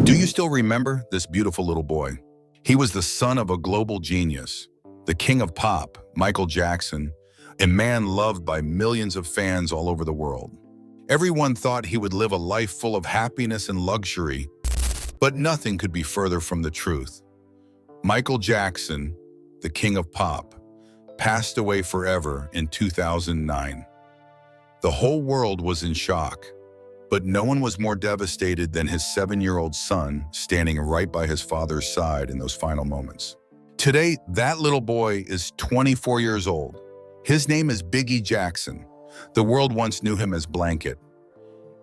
Do you still remember this beautiful little boy? He was the son of a global genius, the king of pop, Michael Jackson, a man loved by millions of fans all over the world. Everyone thought he would live a life full of happiness and luxury, but nothing could be further from the truth. Michael Jackson, the king of pop, passed away forever in 2009. The whole world was in shock, but no one was more devastated than his 7-year-old son standing right by his father's side in those final moments. Today, that little boy is 24 years old. His name is Bigi Jackson. The world once knew him as Blanket.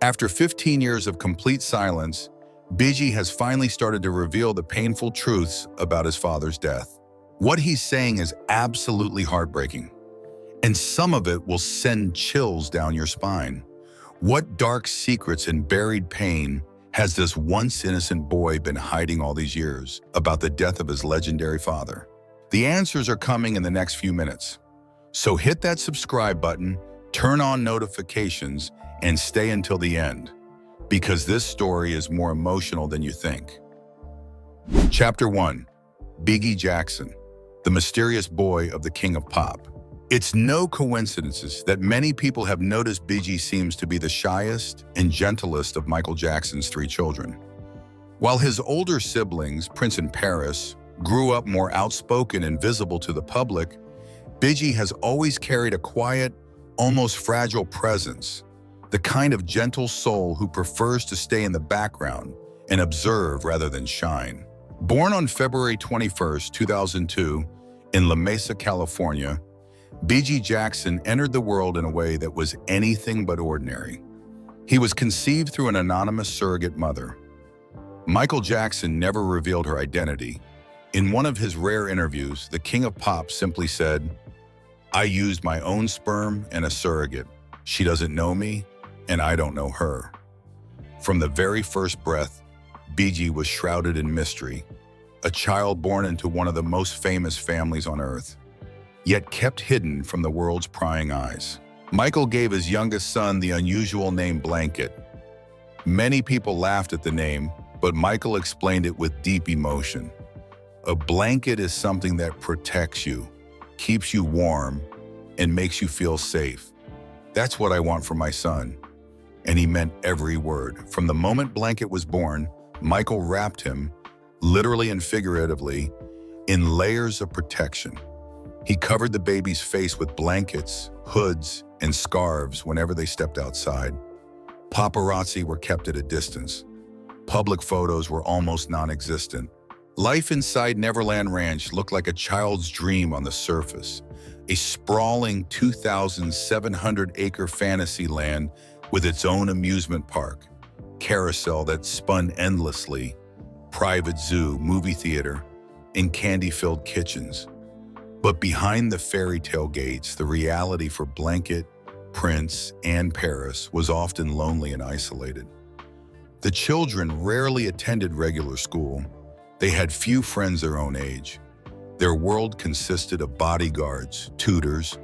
After 15 years of complete silence, Bigi has finally started to reveal the painful truths about his father's death. What he's saying is absolutely heartbreaking, and some of it will send chills down your spine. What dark secrets and buried pain has this once innocent boy been hiding all these years about the death of his legendary father? The answers are coming in the next few minutes. So hit that subscribe button, turn on notifications, and stay until the end, because this story is more emotional than you think. Chapter 1. Bigi Jackson, the mysterious boy of the king of pop. It's no coincidence that many people have noticed Bigi seems to be the shyest and gentlest of Michael Jackson's 3 children. While his older siblings, Prince and Paris, grew up more outspoken and visible to the public, Bigi has always carried a quiet, almost fragile presence, the kind of gentle soul who prefers to stay in the background and observe rather than shine. Born on February 21, 2002, in La Mesa, California, Bigi Jackson entered the world in a way that was anything but ordinary. He was conceived through an anonymous surrogate mother. Michael Jackson never revealed her identity. In one of his rare interviews, the king of pop simply said, "I used my own sperm and a surrogate. She doesn't know me, and I don't know her." From the very first breath, Bigi was shrouded in mystery, a child born into one of the most famous families on earth, yet kept hidden from the world's prying eyes. Michael gave his youngest son the unusual name Blanket. Many people laughed at the name, but Michael explained it with deep emotion. A blanket is something that protects you, keeps you warm, and makes you feel safe. That's what I want for my son. And he meant every word. From the moment Blanket was born, Michael wrapped him, literally and figuratively, in layers of protection. He covered the baby's face with blankets, hoods, and scarves whenever they stepped outside. Paparazzi were kept at a distance. Public photos were almost non-existent. Life inside Neverland Ranch looked like a child's dream on the surface, a sprawling 2,700-acre fantasy land with its own amusement park, carousel that spun endlessly, private zoo, movie theater, and candy-filled kitchens. But behind the fairy tale gates, the reality for Blanket, Prince, and Paris was often lonely and isolated. The children rarely attended regular school. They had few friends their own age. Their world consisted of bodyguards, tutors,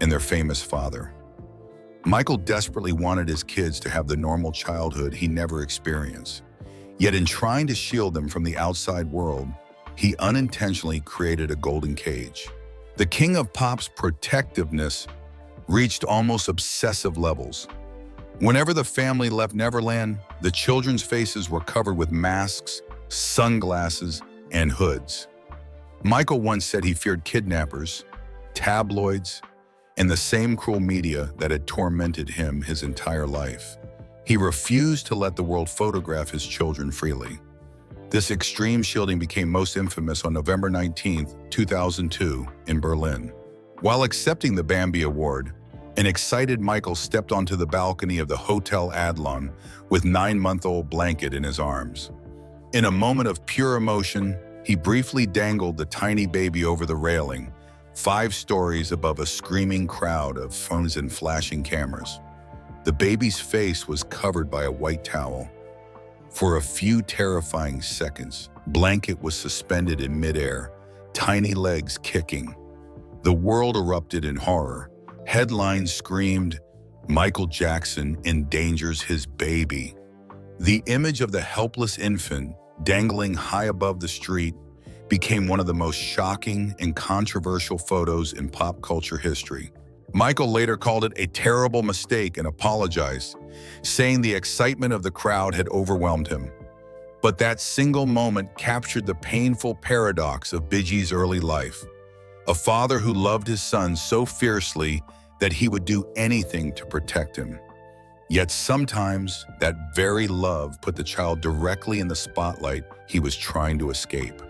and their famous father. Michael desperately wanted his kids to have the normal childhood he never experienced. Yet in trying to shield them from the outside world, he unintentionally created a golden cage. The king of pop's protectiveness reached almost obsessive levels. Whenever the family left Neverland, the children's faces were covered with masks, sunglasses, and hoods. Michael once said he feared kidnappers, tabloids, and the same cruel media that had tormented him his entire life. He refused to let the world photograph his children freely. This extreme shielding became most infamous on November 19, 2002, in Berlin. While accepting the Bambi Award, an excited Michael stepped onto the balcony of the Hotel Adlon with 9-month-old Blanket in his arms. In a moment of pure emotion, he briefly dangled the tiny baby over the railing, 5 stories above a screaming crowd of phones and flashing cameras. The baby's face was covered by a white towel. For a few terrifying seconds, Blanket was suspended in midair, tiny legs kicking. The world erupted in horror. Headlines screamed, "Michael Jackson endangers his baby." The image of the helpless infant dangling high above the street, became one of the most shocking and controversial photos in pop culture history. Michael later called it a terrible mistake and apologized, saying the excitement of the crowd had overwhelmed him. But that single moment captured the painful paradox of Bigi's early life. A father who loved his son so fiercely that he would do anything to protect him. Yet sometimes that very love put the child directly in the spotlight he was trying to escape.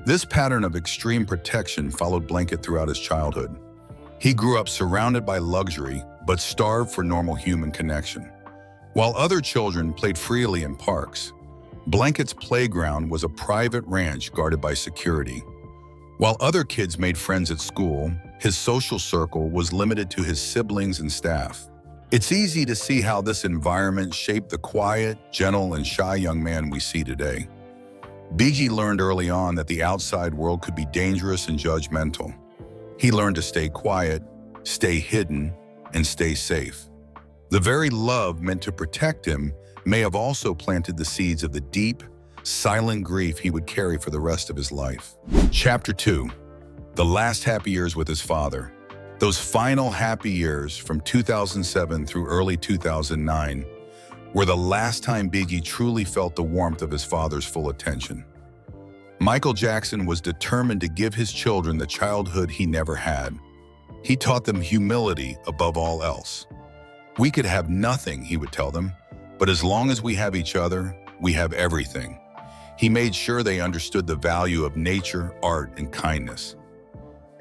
This pattern of extreme protection followed Blanket throughout his childhood. He grew up surrounded by luxury, but starved for normal human connection. While other children played freely in parks, Blanket's playground was a private ranch guarded by security. While other kids made friends at school, his social circle was limited to his siblings and staff. It's easy to see how this environment shaped the quiet, gentle, and shy young man we see today. Bigi learned early on that the outside world could be dangerous and judgmental. He learned to stay quiet, stay hidden, and stay safe. The very love meant to protect him may have also planted the seeds of the deep, silent grief he would carry for the rest of his life. Chapter 2. The last happy years with his father. Those final happy years from 2007 through early 2009 were the last time Bigi truly felt the warmth of his father's full attention. Michael Jackson was determined to give his children the childhood he never had. He taught them humility above all else. We could have nothing, he would tell them, but as long as we have each other, we have everything. He made sure they understood the value of nature, art, and kindness.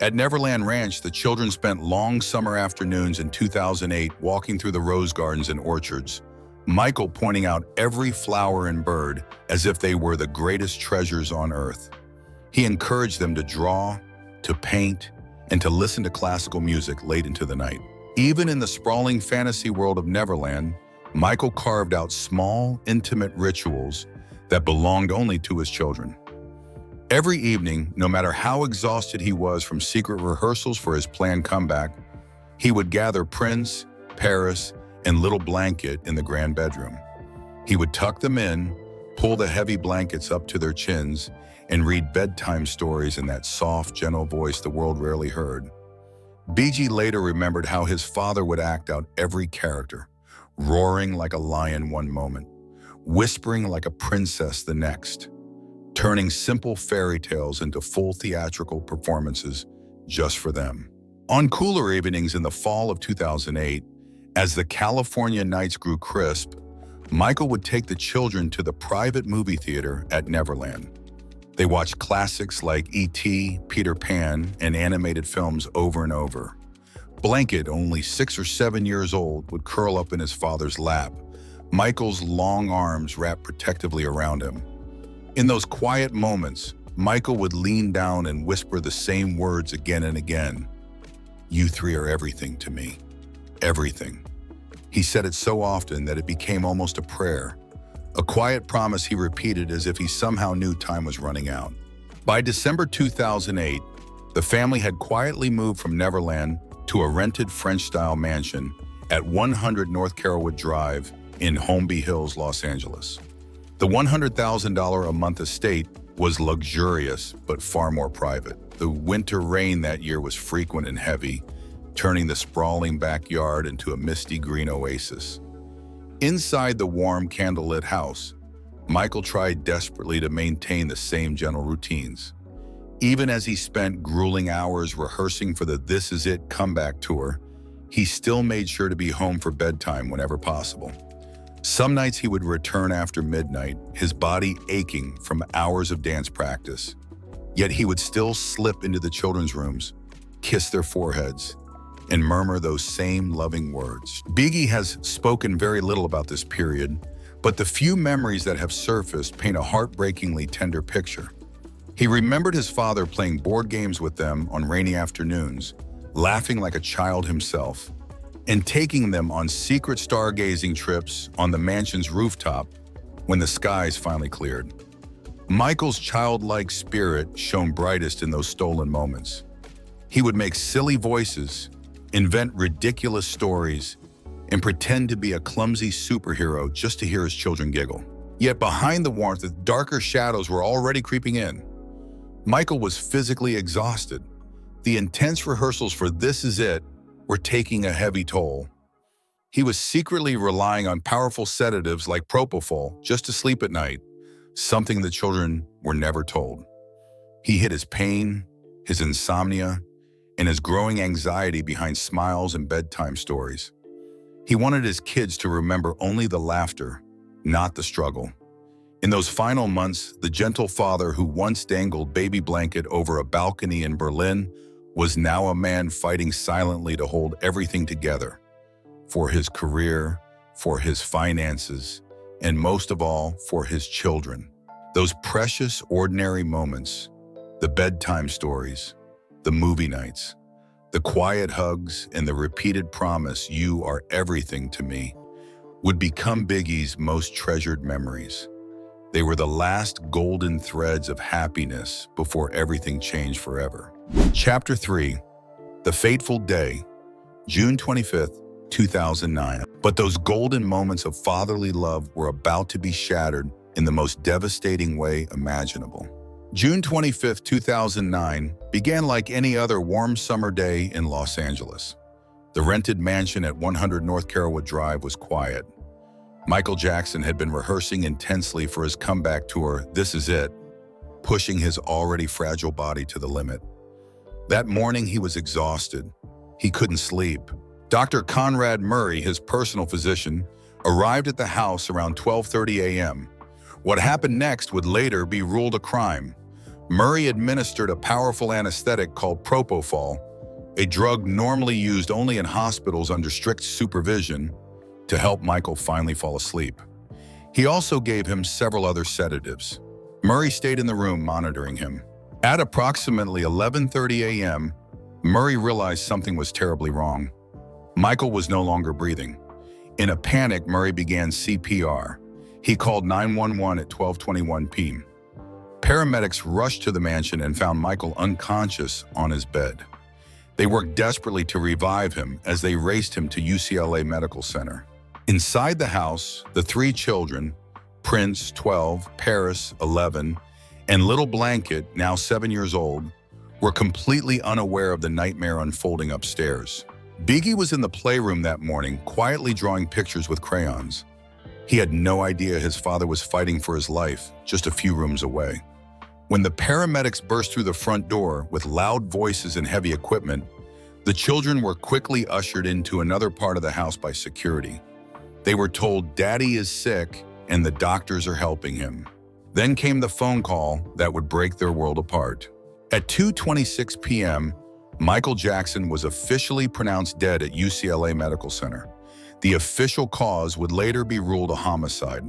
At Neverland Ranch, the children spent long summer afternoons in 2008 walking through the rose gardens and orchards, Michael pointing out every flower and bird as if they were the greatest treasures on earth. He encouraged them to draw, to paint, and to listen to classical music late into the night. Even in the sprawling fantasy world of Neverland, Michael carved out small, intimate rituals that belonged only to his children. Every evening, no matter how exhausted he was from secret rehearsals for his planned comeback, he would gather Prince, Paris, and little Blanket in the grand bedroom. He would tuck them in, pull the heavy blankets up to their chins, and read bedtime stories in that soft, gentle voice the world rarely heard. Bigi later remembered how his father would act out every character, roaring like a lion one moment, whispering like a princess the next, turning simple fairy tales into full theatrical performances just for them. On cooler evenings in the fall of 2008, as the California nights grew crisp, Michael would take the children to the private movie theater at Neverland. They watched classics like E.T., Peter Pan, and animated films over and over. Blanket, only 6 or 7 years old, would curl up in his father's lap, Michael's long arms wrapped protectively around him. In those quiet moments, Michael would lean down and whisper the same words again and again. "You three are everything to me. Everything." He said it so often that it became almost a prayer, a quiet promise he repeated as if he somehow knew time was running out. By December 2008, the family had quietly moved from Neverland to a rented French-style mansion at 100 North Carolwood Drive in Holmby Hills, Los Angeles. The $100,000 a month estate was luxurious but far more private. The winter rain that year was frequent and heavy, turning the sprawling backyard into a misty green oasis. Inside the warm, candlelit house, Michael tried desperately to maintain the same gentle routines. Even as he spent grueling hours rehearsing for the This Is It comeback tour, he still made sure to be home for bedtime whenever possible. Some nights he would return after midnight, his body aching from hours of dance practice. Yet he would still slip into the children's rooms, kiss their foreheads, and murmur those same loving words. Bigi has spoken very little about this period, but the few memories that have surfaced paint a heartbreakingly tender picture. He remembered his father playing board games with them on rainy afternoons, laughing like a child himself, and taking them on secret stargazing trips on the mansion's rooftop when the skies finally cleared. Michael's childlike spirit shone brightest in those stolen moments. He would make silly voices, invent ridiculous stories, and pretend to be a clumsy superhero just to hear his children giggle. Yet behind the warmth, the darker shadows were already creeping in. Michael was physically exhausted. The intense rehearsals for This Is It were taking a heavy toll. He was secretly relying on powerful sedatives like propofol just to sleep at night, something the children were never told. He hid his pain, his insomnia, and his growing anxiety behind smiles and bedtime stories. He wanted his kids to remember only the laughter, not the struggle. In those final months, the gentle father who once dangled baby blanket over a balcony in Berlin was now a man fighting silently to hold everything together. For his career, for his finances, and most of all, for his children. Those precious, ordinary moments, the bedtime stories, the movie nights, the quiet hugs, and the repeated promise, "You are everything to me," would become Biggie's most treasured memories. They were the last golden threads of happiness before everything changed forever. Chapter 3, The Fateful Day, June 25th, 2009. But those golden moments of fatherly love were about to be shattered in the most devastating way imaginable. June 25th, 2009 began like any other warm summer day in Los Angeles. The rented mansion at 100 North Carolwood Drive was quiet. Michael Jackson had been rehearsing intensely for his comeback tour, This Is It, pushing his already fragile body to the limit. That morning, he was exhausted. He couldn't sleep. Dr. Conrad Murray, his personal physician, arrived at the house around 12:30 a.m. What happened next would later be ruled a crime. Murray administered a powerful anesthetic called propofol, a drug normally used only in hospitals under strict supervision, to help Michael finally fall asleep. He also gave him several other sedatives. Murray stayed in the room monitoring him. At approximately 11:30 a.m., Murray realized something was terribly wrong. Michael was no longer breathing. In a panic, Murray began CPR. He called 911 at 12:21 p.m. Paramedics rushed to the mansion and found Michael unconscious on his bed. They worked desperately to revive him as they raced him to UCLA Medical Center. Inside the house, the three children, Prince, 12, Paris, 11, and little Blanket, now 7 years old, were completely unaware of the nightmare unfolding upstairs. Bigi was in the playroom that morning, quietly drawing pictures with crayons. He had no idea his father was fighting for his life just a few rooms away. When the paramedics burst through the front door with loud voices and heavy equipment, the children were quickly ushered into another part of the house by security. They were told Daddy is sick and the doctors are helping him. Then came the phone call that would break their world apart. At 2:26 p.m., Michael Jackson was officially pronounced dead at UCLA Medical Center. The official cause would later be ruled a homicide,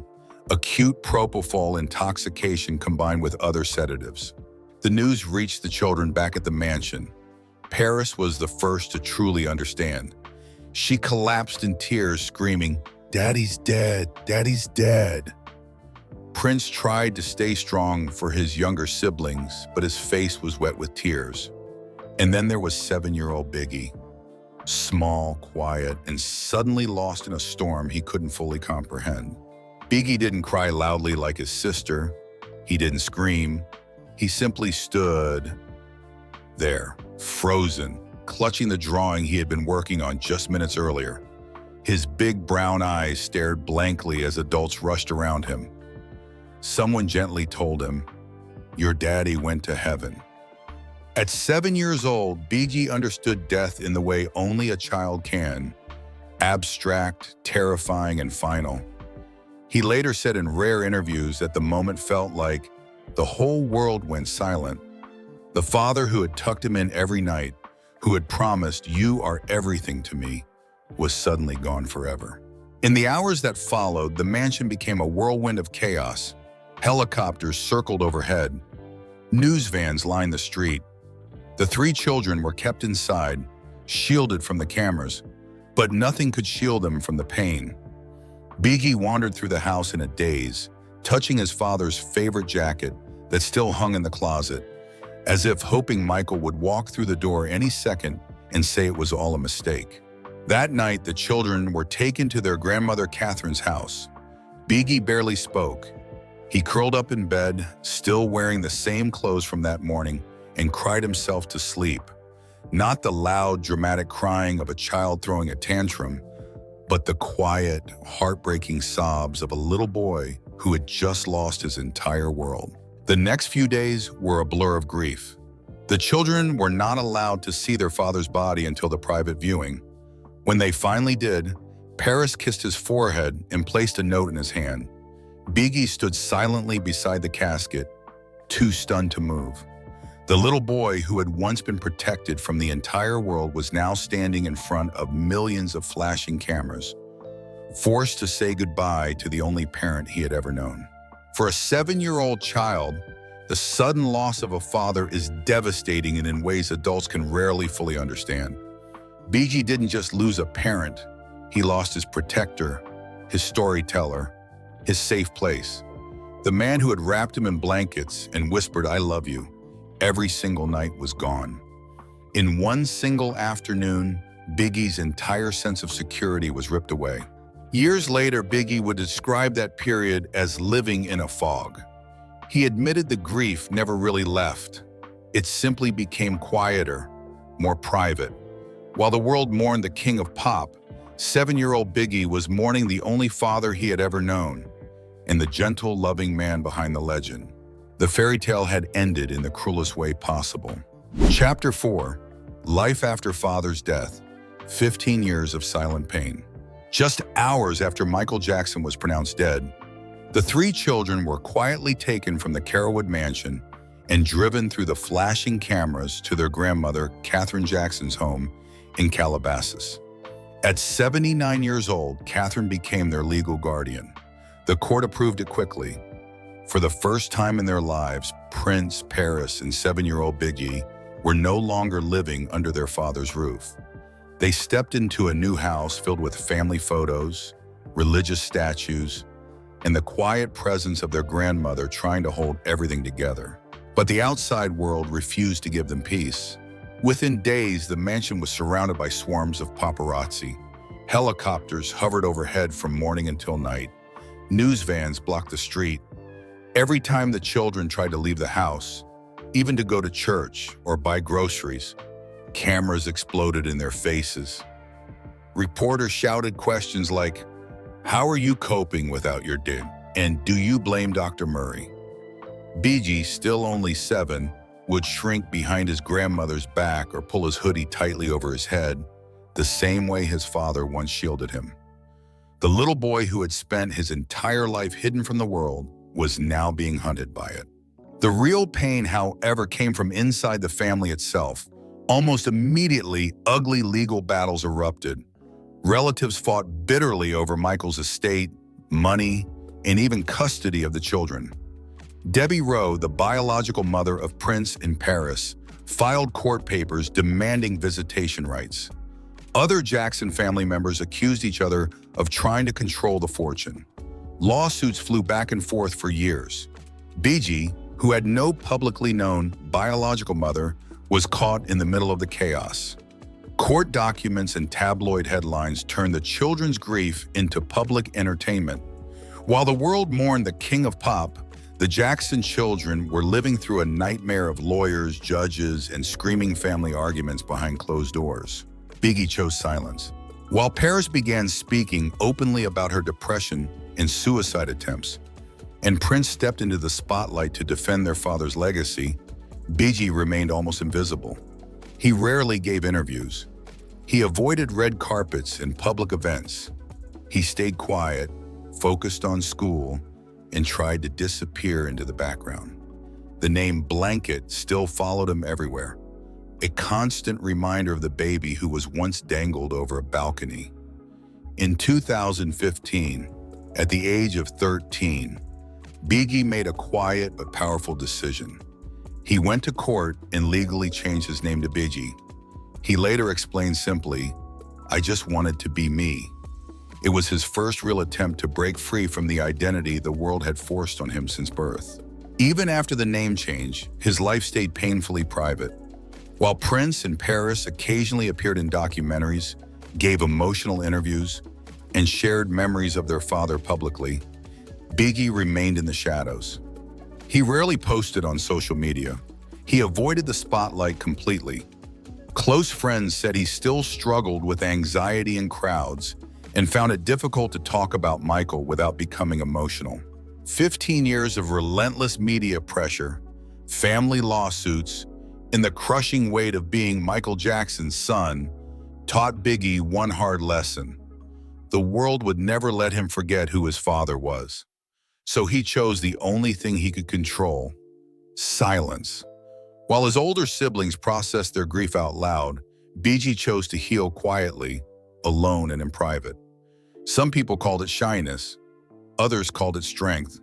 acute propofol intoxication combined with other sedatives. The news reached the children back at the mansion. Paris was the first to truly understand. She collapsed in tears, screaming, "Daddy's dead, Daddy's dead." Prince tried to stay strong for his younger siblings, but his face was wet with tears. And then there was 7-year-old Biggie, small, quiet, and suddenly lost in a storm he couldn't fully comprehend. Biggie didn't cry loudly like his sister. He didn't scream. He simply stood there, frozen, clutching the drawing he had been working on just minutes earlier. His big brown eyes stared blankly as adults rushed around him. Someone gently told him, "Your daddy went to heaven." At 7 years old, Bigi understood death in the way only a child can, abstract, terrifying, and final. He later said in rare interviews that the moment felt like the whole world went silent. The father who had tucked him in every night, who had promised, "You are everything to me," was suddenly gone forever. In the hours that followed, the mansion became a whirlwind of chaos. Helicopters circled overhead. News vans lined the street. The three children were kept inside, shielded from the cameras, but nothing could shield them from the pain. Bigi wandered through the house in a daze, touching his father's favorite jacket that still hung in the closet, as if hoping Michael would walk through the door any second and say it was all a mistake. That night, the children were taken to their grandmother Catherine's house. Bigi barely spoke. He curled up in bed, still wearing the same clothes from that morning, and cried himself to sleep. Not the loud, dramatic crying of a child throwing a tantrum, but the quiet, heartbreaking sobs of a little boy who had just lost his entire world. The next few days were a blur of grief. The children were not allowed to see their father's body until the private viewing. When they finally did, Paris kissed his forehead and placed a note in his hand. Bigi stood silently beside the casket, too stunned to move. The little boy who had once been protected from the entire world was now standing in front of millions of flashing cameras, forced to say goodbye to the only parent he had ever known. For a 7-year-old child, the sudden loss of a father is devastating and in ways adults can rarely fully understand. Bigi didn't just lose a parent, he lost his protector, his storyteller, his safe place. The man who had wrapped him in blankets and whispered, "I love you," every single night was gone. In one single afternoon, Bigi's entire sense of security was ripped away. Years later, Bigi would describe that period as living in a fog. He admitted the grief never really left. It simply became quieter, more private. While the world mourned the king of pop, 7-year-old Bigi was mourning the only father he had ever known, and the gentle, loving man behind the legend. The fairy tale had ended in the cruelest way possible. Chapter 4: Life After Father's Death, 15 Years of Silent Pain. Just hours after Michael Jackson was pronounced dead, the 3 children were quietly taken from the Carolwood mansion and driven through the flashing cameras to their grandmother, Catherine Jackson's home in Calabasas. At 79 years old, Catherine became their legal guardian. The court approved it quickly. For the first time in their lives, Prince, Paris, and 7-year-old Bigi were no longer living under their father's roof. They stepped into a new house filled with family photos, religious statues, and the quiet presence of their grandmother trying to hold everything together. But the outside world refused to give them peace. Within days, the mansion was surrounded by swarms of paparazzi. Helicopters hovered overhead from morning until night. News vans blocked the street. Every time the children tried to leave the house, even to go to church or buy groceries, cameras exploded in their faces. Reporters shouted questions like, "How are you coping without your dad? And do you blame Dr. Murray?" Bigi, still only 7, would shrink behind his grandmother's back or pull his hoodie tightly over his head, the same way his father once shielded him. The little boy who had spent his entire life hidden from the world was now being hunted by it. The real pain, however, came from inside the family itself. Almost immediately, ugly legal battles erupted. Relatives fought bitterly over Michael's estate, money, and even custody of the children. Debbie Rowe, the biological mother of Prince in Paris, filed court papers demanding visitation rights. Other Jackson family members accused each other of trying to control the fortune. Lawsuits flew back and forth for years. Bigi, who had no publicly known biological mother, was caught in the middle of the chaos. Court documents and tabloid headlines turned the children's grief into public entertainment. While the world mourned the king of pop, the Jackson children were living through a nightmare of lawyers, judges, and screaming family arguments behind closed doors. Bigi chose silence. While Paris began speaking openly about her depression and suicide attempts, and Prince stepped into the spotlight to defend their father's legacy, Bigi remained almost invisible. He rarely gave interviews. He avoided red carpets and public events. He stayed quiet, focused on school, and tried to disappear into the background. The name Blanket still followed him everywhere, a constant reminder of the baby who was once dangled over a balcony. In 2015, at the age of 13, Bigi made a quiet but powerful decision. He went to court and legally changed his name to Bigi. He later explained simply, "I just wanted to be me." It was his first real attempt to break free from the identity the world had forced on him since birth. Even after the name change, his life stayed painfully private. While Prince and Paris occasionally appeared in documentaries, gave emotional interviews, and shared memories of their father publicly, Bigi remained in the shadows. He rarely posted on social media. He avoided the spotlight completely. Close friends said he still struggled with anxiety in crowds and found it difficult to talk about Michael without becoming emotional. 15 years of relentless media pressure, family lawsuits, and the crushing weight of being Michael Jackson's son taught Bigi one hard lesson. The world would never let him forget who his father was. So he chose the only thing he could control: silence. While his older siblings processed their grief out loud, Bigi chose to heal quietly, alone and in private. Some people called it shyness, others called it strength.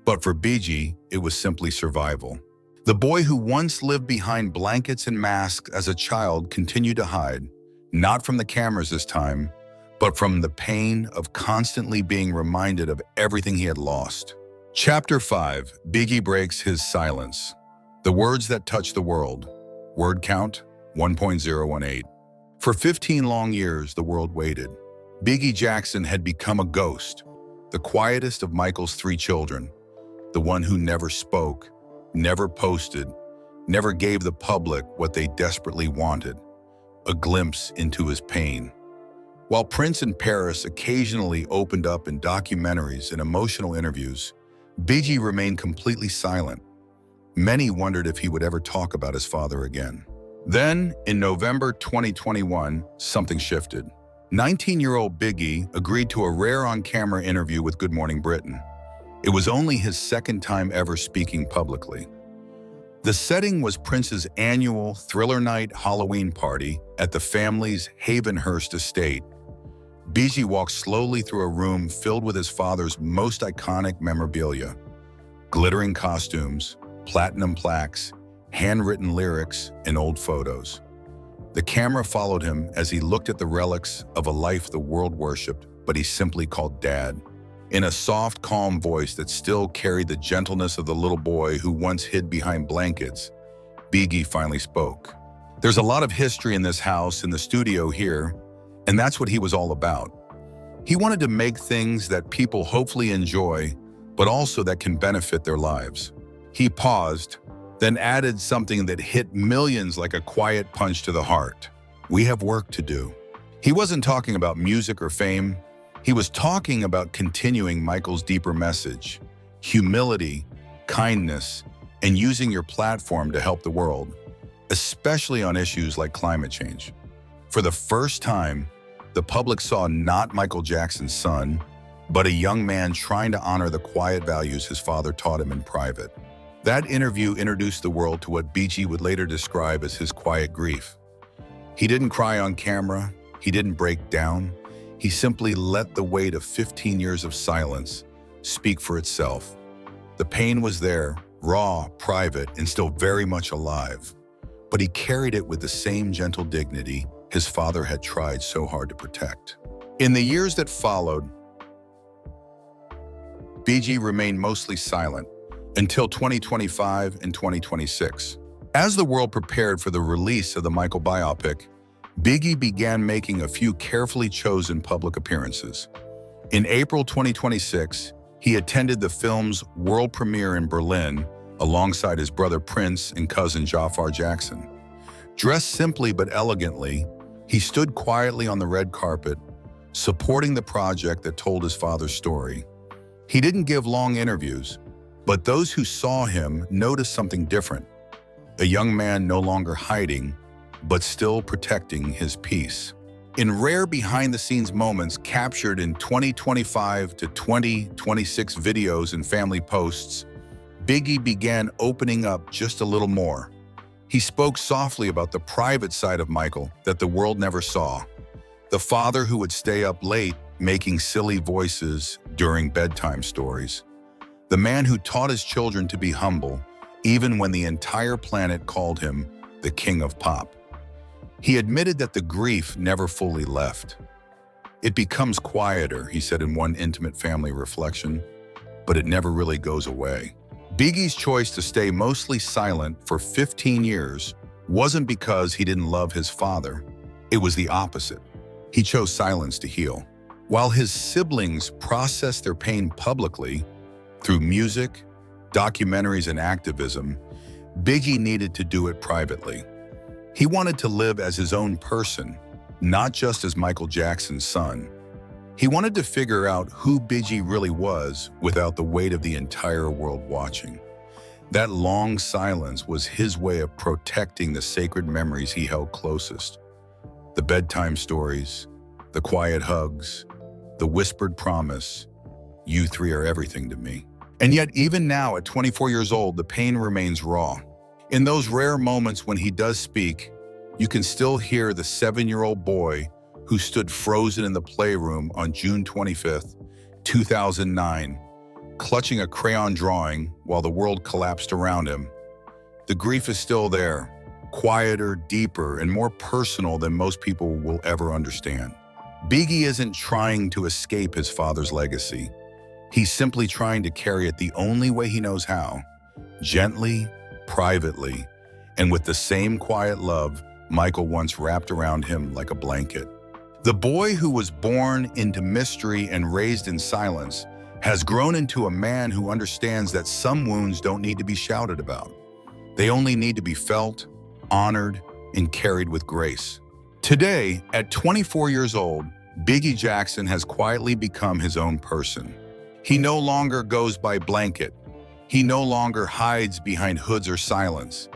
But for Bigi, it was simply survival. The boy who once lived behind blankets and masks as a child continued to hide, not from the cameras this time, but from the pain of constantly being reminded of everything he had lost. Chapter 5, Bigi breaks his silence. The words that touch the world. Word count, 1.018. For 15 long years, the world waited. Bigi Jackson had become a ghost, the quietest of Michael's 3 children, the one who never spoke, never posted, never gave the public what they desperately wanted: a glimpse into his pain. While Prince and Paris occasionally opened up in documentaries and emotional interviews, Bigi remained completely silent. Many wondered if he would ever talk about his father again. Then, in November 2021, something shifted. 19-year-old Bigi agreed to a rare on-camera interview with Good Morning Britain. It was only his second time ever speaking publicly. The setting was Prince's annual Thriller Night Halloween party at the family's Havenhurst estate. Bigi walked slowly through a room filled with his father's most iconic memorabilia: glittering costumes, platinum plaques, handwritten lyrics, and old photos. The camera followed him as he looked at the relics of a life the world worshipped, but he simply called Dad. In a soft, calm voice that still carried the gentleness of the little boy who once hid behind blankets, Bigi finally spoke. There's a lot of history in this house, in the studio here, and that's what he was all about. He wanted to make things that people hopefully enjoy, but also that can benefit their lives. He paused, then added something that hit millions like a quiet punch to the heart. We have work to do. He wasn't talking about music or fame. He was talking about continuing Michael's deeper message: humility, kindness, and using your platform to help the world, especially on issues like climate change. For the first time, the public saw not Michael Jackson's son, but a young man trying to honor the quiet values his father taught him in private. That interview introduced the world to what Bigi would later describe as his quiet grief. He didn't cry on camera. He didn't break down. He simply let the weight of 15 years of silence speak for itself. The pain was there, raw, private, and still very much alive. But he carried it with the same gentle dignity his father had tried so hard to protect. In the years that followed, Bigi remained mostly silent until 2025 and 2026. As the world prepared for the release of the Michael biopic, Bigi began making a few carefully chosen public appearances. In April 2026, he attended the film's world premiere in Berlin alongside his brother Prince and cousin Jafar Jackson. Dressed simply but elegantly, he stood quietly on the red carpet, supporting the project that told his father's story. He didn't give long interviews, but those who saw him noticed something different: a young man no longer hiding, but still protecting his peace. In rare behind-the-scenes moments captured in 2025 to 2026 videos and family posts, Bigi began opening up just a little more. He spoke softly about the private side of Michael that the world never saw. The father who would stay up late making silly voices during bedtime stories. The man who taught his children to be humble, even when the entire planet called him the king of pop. He admitted that the grief never fully left. It becomes quieter, he said in one intimate family reflection, but it never really goes away. Bigi's choice to stay mostly silent for 15 years wasn't because he didn't love his father. It was the opposite. He chose silence to heal. While his siblings processed their pain publicly, Through music, documentaries, and activism, Biggie needed to do it privately. He wanted to live as his own person, not just as Michael Jackson's son. He wanted to figure out who Biggie really was without the weight of the entire world watching. That long silence was his way of protecting the sacred memories he held closest. The bedtime stories, the quiet hugs, the whispered promise, "You three are everything to me." And yet, even now, at 24 years old, the pain remains raw. In those rare moments when he does speak, you can still hear the 7-year-old boy who stood frozen in the playroom on June 25th, 2009, clutching a crayon drawing while the world collapsed around him. The grief is still there, quieter, deeper, and more personal than most people will ever understand. Biggie isn't trying to escape his father's legacy. He's simply trying to carry it the only way he knows how, gently, privately, and with the same quiet love Michael once wrapped around him like a blanket. The boy who was born into mystery and raised in silence has grown into a man who understands that some wounds don't need to be shouted about. They only need to be felt, honored, and carried with grace. Today, at 24 years old, Biggie Jackson has quietly become his own person. He no longer goes by blanket. He no longer hides behind hoods or silence.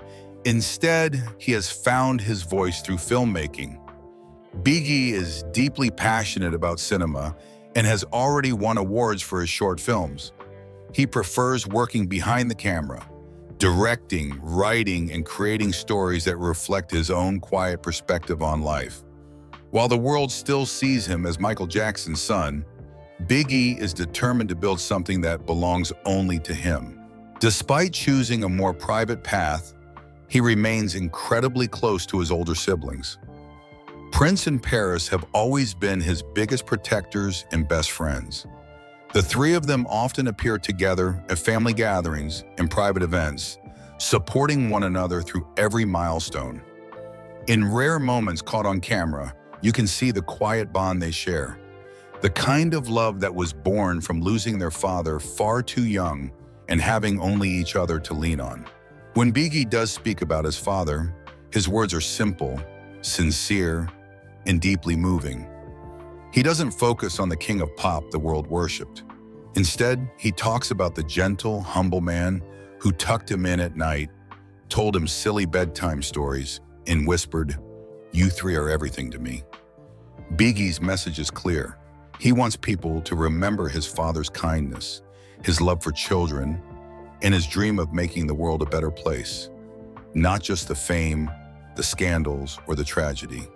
Instead, he has found his voice through filmmaking. Biggie is deeply passionate about cinema and has already won awards for his short films. He prefers working behind the camera, directing, writing, and creating stories that reflect his own quiet perspective on life. While the world still sees him as Michael Jackson's son, Biggie is determined to build something that belongs only to him. Despite choosing a more private path, he remains incredibly close to his older siblings. Prince and Paris have always been his biggest protectors and best friends. The three of them often appear together at family gatherings and private events, supporting one another through every milestone. In rare moments caught on camera, you can see the quiet bond they share, the kind of love that was born from losing their father far too young and having only each other to lean on. When Biggie does speak about his father, his words are simple, sincere, and deeply moving. He doesn't focus on the king of pop the world worshipped. Instead, he talks about the gentle, humble man who tucked him in at night, told him silly bedtime stories, and whispered, "You three are everything to me." Biggie's message is clear. He wants people to remember his father's kindness, his love for children, and his dream of making the world a better place. Not just the fame, the scandals, or the tragedy.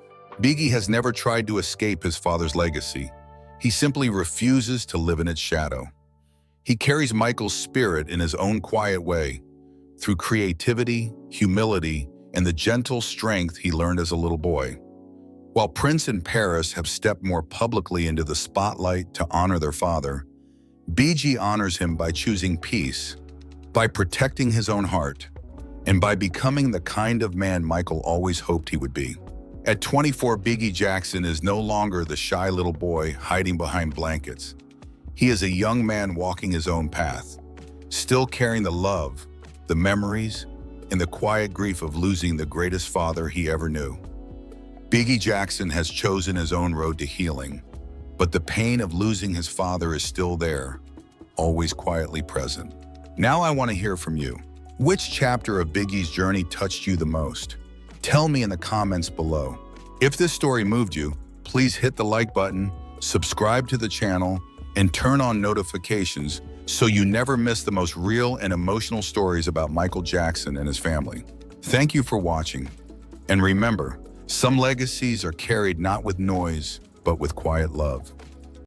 Biggie has never tried to escape his father's legacy. He simply refuses to live in its shadow. He carries Michael's spirit in his own quiet way, through creativity, humility, and the gentle strength he learned as a little boy. While Prince and Paris have stepped more publicly into the spotlight to honor their father, Biggie honors him by choosing peace, by protecting his own heart, and by becoming the kind of man Michael always hoped he would be. At 24, Biggie Jackson is no longer the shy little boy hiding behind blankets. He is a young man walking his own path, still carrying the love, the memories, and the quiet grief of losing the greatest father he ever knew. Biggie Jackson has chosen his own road to healing, but the pain of losing his father is still there, always quietly present. Now I want to hear from you. Which chapter of Biggie's journey touched you the most? Tell me in the comments below. If this story moved you, please hit the like button, subscribe to the channel, and turn on notifications so you never miss the most real and emotional stories about Michael Jackson and his family. Thank you for watching. And remember, some legacies are carried not with noise, but with quiet love.